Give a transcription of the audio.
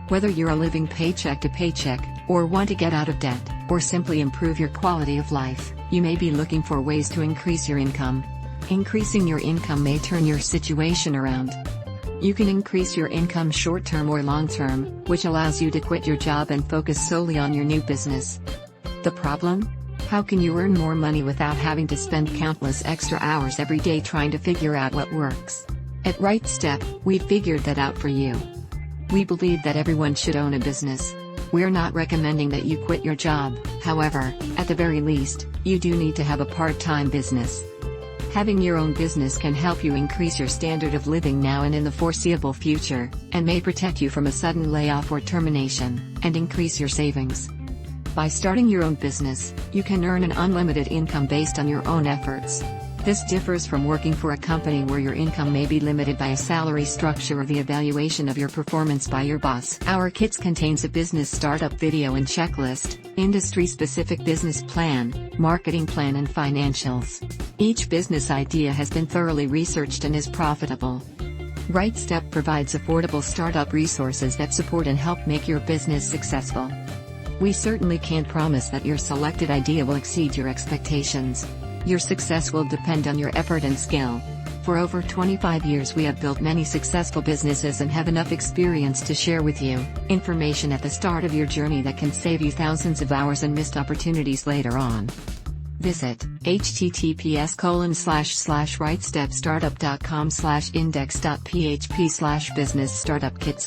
Whether you're living paycheck to paycheck, or want to get out of debt, or simply improve your quality of life, you may be looking for ways to increase your income. Increasing your income may turn your situation around. You can increase your income short-term or long-term, which allows you to quit your job and focus solely on your new business. The problem? How can you earn more money without having to spend countless extra hours every day trying to figure out what works? At Right Step, we figured that out for you. We believe that everyone should own a business. We're not recommending that you quit your job, however, at the very least, you do need to have a part-time business. Having your own business can help you increase your standard of living now and in the foreseeable future, and may protect you from a sudden layoff or termination, and increase your savings. By starting your own business, you can earn an unlimited income based on your own efforts. This differs from working for a company where your income may be limited by a salary structure or the evaluation of your performance by your boss. Our kits contains a business startup video and checklist, industry-specific business plan, marketing plan and financials. Each business idea has been thoroughly researched and is profitable. Right Step provides affordable startup resources that support and help make your business successful. We certainly can't promise that your selected idea will exceed your expectations. Your success will depend on your effort and skill. For over 25 years we have built many successful businesses and have enough experience to share with you information at the start of your journey that can save you thousands of hours and missed opportunities later on. Visit https://rightstepstartup.com/index.php/business startup kit/